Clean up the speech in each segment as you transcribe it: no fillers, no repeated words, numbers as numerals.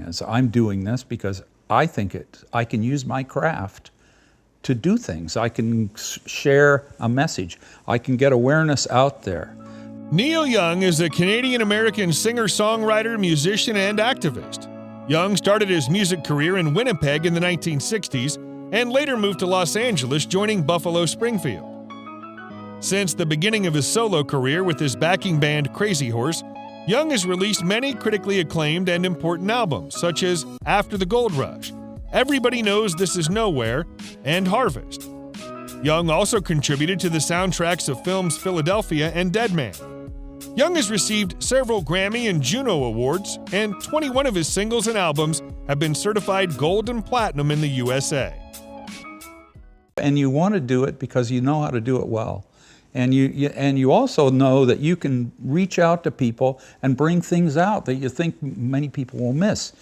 is. I'm doing this because I think I can use my craft to do things. I can share a message. I can get awareness out there. Neil Young is a Canadian-American singer-songwriter, musician, and activist. Young started his music career in Winnipeg in the 1960s and later moved to Los Angeles, joining Buffalo Springfield. Since the beginning of his solo career with his backing band Crazy Horse, Young has released many critically acclaimed and important albums, such as After the Gold Rush, Everybody Knows This Is Nowhere, and Harvest. Young also contributed to the soundtracks of films Philadelphia and Dead Man. Young has received several Grammy and Juno Awards, and 21 of his singles and albums have been certified gold and platinum in the USA. And you want to do it because you know how to do it well. And you also know that you can reach out to people and bring things out that you think many people will miss.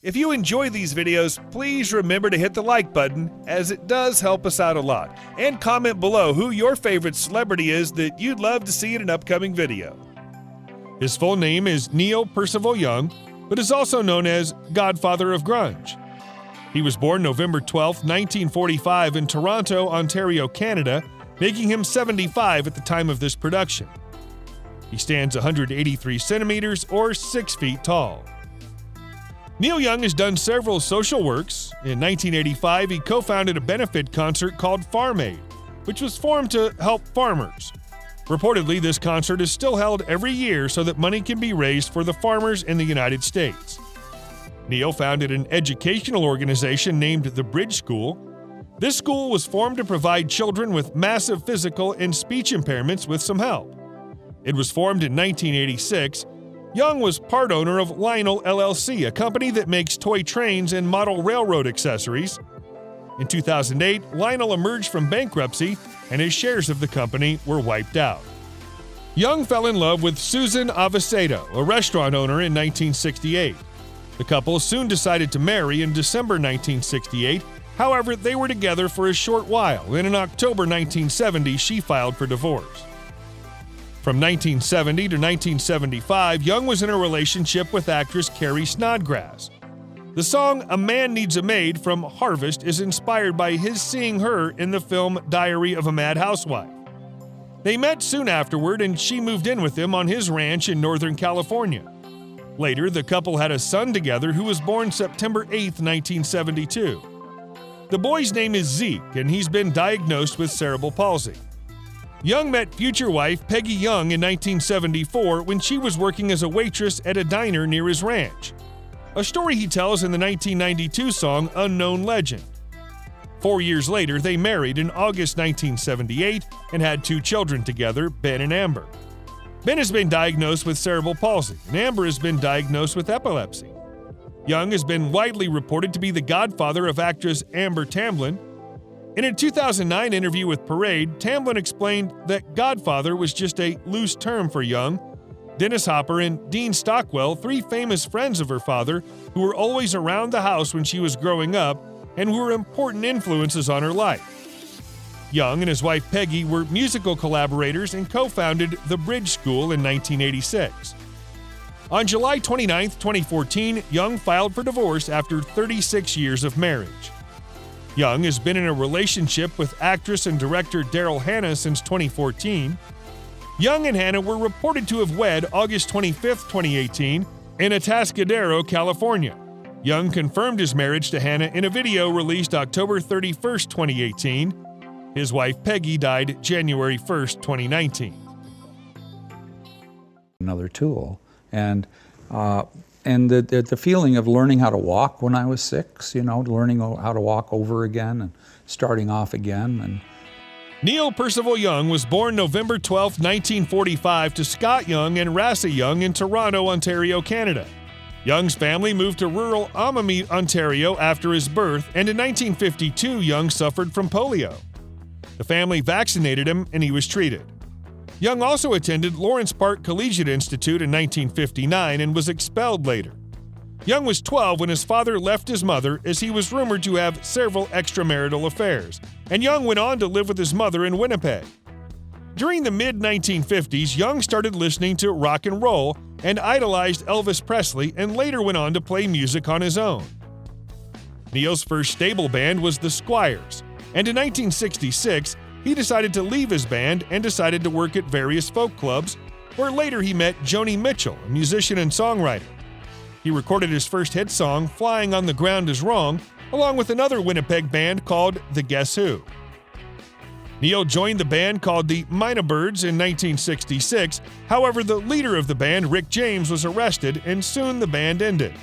If you enjoy these videos, please remember to hit the like button, as it does help us out a lot. And comment below who your favorite celebrity is that you'd love to see in an upcoming video. His full name is Neil Percival Young, but is also known as Godfather of Grunge. He was born November 12, 1945 in Toronto, Ontario, Canada, making him 75 at the time of this production. He stands 183 centimeters or 6 feet tall. Neil Young has done several social works. In 1985, he co-founded a benefit concert called Farm Aid, which was formed to help farmers. Reportedly, this concert is still held every year so that money can be raised for the farmers in the United States. Neil founded an educational organization named The Bridge School. This school was formed to provide children with massive physical and speech impairments with some help. It was formed in 1986. Young was part owner of Lionel LLC, a company that makes toy trains and model railroad accessories. In 2008, Lionel emerged from bankruptcy and his shares of the company were wiped out. Young fell in love with Susan Avocedo, a restaurant owner, in 1968. The couple soon decided to marry in December 1968. However, they were together for a short while, and in October 1970, she filed for divorce. From 1970 to 1975, Young was in a relationship with actress Carrie Snodgrass. The song A Man Needs a Maid from Harvest is inspired by his seeing her in the film Diary of a Mad Housewife. They met soon afterward, and she moved in with him on his ranch in Northern California. Later, the couple had a son together who was born September 8, 1972. The boy's name is Zeke, and he's been diagnosed with cerebral palsy. Young met future wife Peggy Young in 1974 when she was working as a waitress at a diner near his ranch, a story he tells in the 1992 song Unknown Legend. 4 years later, they married in August 1978 and had 2 children together, Ben and Amber. Ben has been diagnosed with cerebral palsy, and Amber has been diagnosed with epilepsy. Young has been widely reported to be the godfather of actress Amber Tamblyn. In a 2009 interview with Parade, Tamblyn explained that godfather was just a loose term for Young. Dennis Hopper and Dean Stockwell, 3 famous friends of her father, who were always around the house when she was growing up and who were important influences on her life. Young and his wife Peggy were musical collaborators and co-founded The Bridge School in 1986. On July 29, 2014, Young filed for divorce after 36 years of marriage. Young has been in a relationship with actress and director Daryl Hannah since 2014. Young and Hannah were reported to have wed August 25, 2018, in Atascadero, California. Young confirmed his marriage to Hannah in a video released October 31, 2018. His wife Peggy died January 1, 2019. Another tool. And the feeling of learning how to walk when I was 6, learning how to walk over again and starting off again. Neil Percival Young was born November 12, 1945 to Scott Young and Rassa Young in Toronto, Ontario, Canada. Young's family moved to rural Amami, Ontario after his birth, and in 1952 Young suffered from polio. The family vaccinated him and he was treated. Young also attended Lawrence Park Collegiate Institute in 1959 and was expelled later. Young was 12 when his father left his mother, as he was rumored to have several extramarital affairs, and Young went on to live with his mother in Winnipeg. During the mid-1950s, Young started listening to rock and roll and idolized Elvis Presley and later went on to play music on his own. Neil's first stable band was the Squires, and in 1966, he decided to leave his band and decided to work at various folk clubs, where later he met Joni Mitchell, a musician and songwriter. He recorded his first hit song, Flying on the Ground is Wrong, along with another Winnipeg band called The Guess Who. Neil joined the band called the Mynah Birds in 1966, however the leader of the band, Rick James, was arrested and soon the band ended.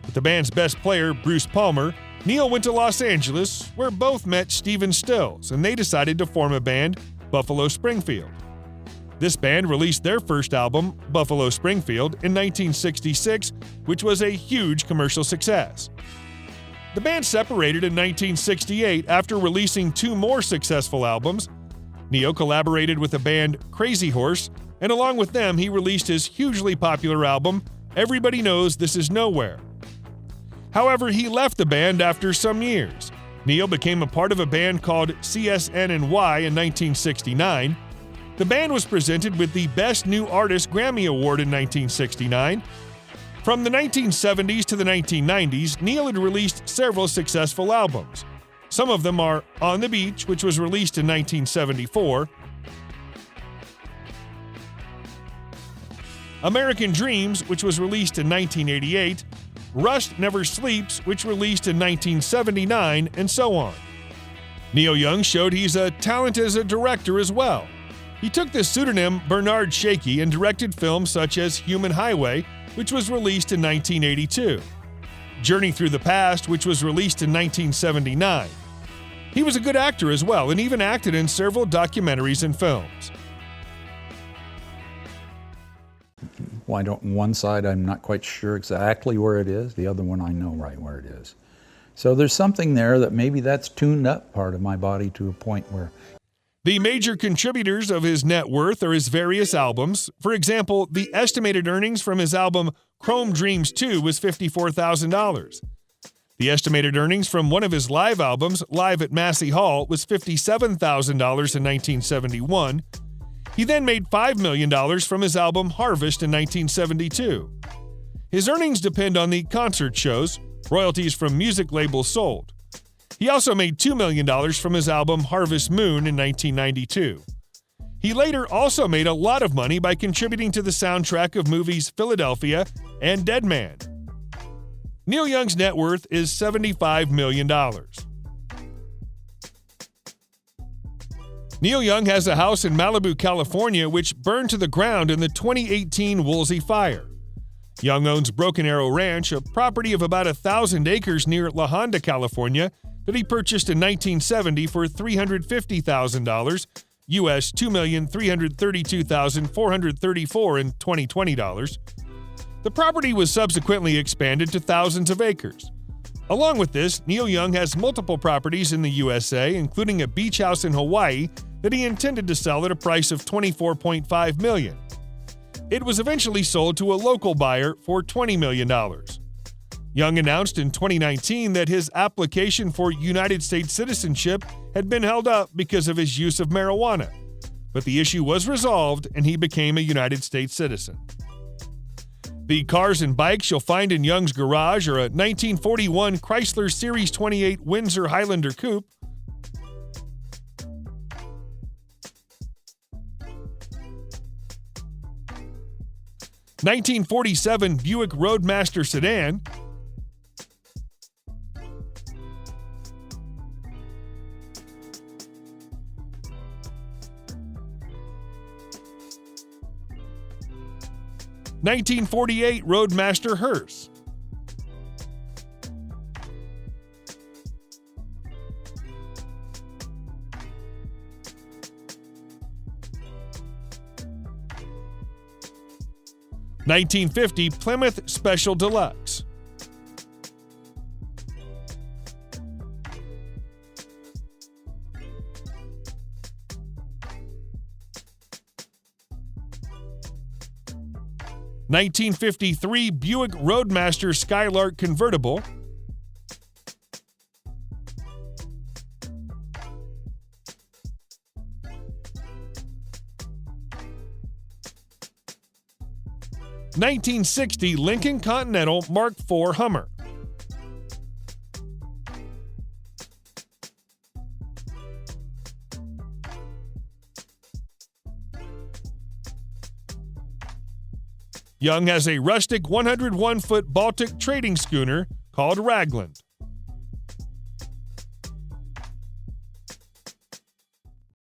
With the band's best player, Bruce Palmer, Neil went to Los Angeles, where both met Stephen Stills, and they decided to form a band, Buffalo Springfield. This band released their first album, Buffalo Springfield, in 1966, which was a huge commercial success. The band separated in 1968 after releasing two more successful albums. Neil collaborated with the band Crazy Horse, and along with them he released his hugely popular album, Everybody Knows This Is Nowhere. However, he left the band after some years. Neil became a part of a band called CSN&Y in 1969. The band was presented with the Best New Artist Grammy Award in 1969. From the 1970s to the 1990s, Neil had released several successful albums. Some of them are On the Beach, which was released in 1974, American Dreams, which was released in 1988, Rust Never Sleeps, which released in 1979, and so on. Neil Young showed he's a talent as a director as well. He took the pseudonym Bernard Shaky and directed films such as Human Highway, which was released in 1982, Journey Through the Past, which was released in 1979. He was a good actor as well and even acted in several documentaries and films. One side I'm not quite sure exactly where it is, the other one I know right where it is. So there's something there that maybe that's tuned up part of my body to a point where... The major contributors of his net worth are his various albums. For example, the estimated earnings from his album Chrome Dreams 2 was $54,000. The estimated earnings from one of his live albums, Live at Massey Hall, was $57,000 in 1971. He then made $5 million from his album Harvest in 1972. His earnings depend on the concert shows, royalties from music labels sold. He also made $2 million from his album Harvest Moon in 1992. He later also made a lot of money by contributing to the soundtrack of movies Philadelphia and Dead Man. Neil Young's net worth is $75 million. Neil Young has a house in Malibu, California, which burned to the ground in the 2018 Woolsey fire. Young owns Broken Arrow Ranch, a property of about 1,000 acres near La Honda, California, that he purchased in 1970 for $350,000, US $2,332,434 in 2020 dollars. The property was subsequently expanded to thousands of acres. Along with this, Neil Young has multiple properties in the USA, including a beach house in Hawaii that he intended to sell at a price of $24.5 million. It was eventually sold to a local buyer for $20 million. Young announced in 2019 that his application for United States citizenship had been held up because of his use of marijuana, but the issue was resolved and he became a United States citizen. The cars and bikes you'll find in Young's garage are a 1941 Chrysler Series 28 Windsor Highlander Coupe, (1947) Buick Roadmaster sedan, (1948) Roadmaster hearse, (1950) Plymouth Special Deluxe, (1953) Buick Roadmaster Skylark convertible, 1960 Lincoln Continental Mark IV Hummer. Young has a rustic 101-foot Baltic trading schooner called Ragland.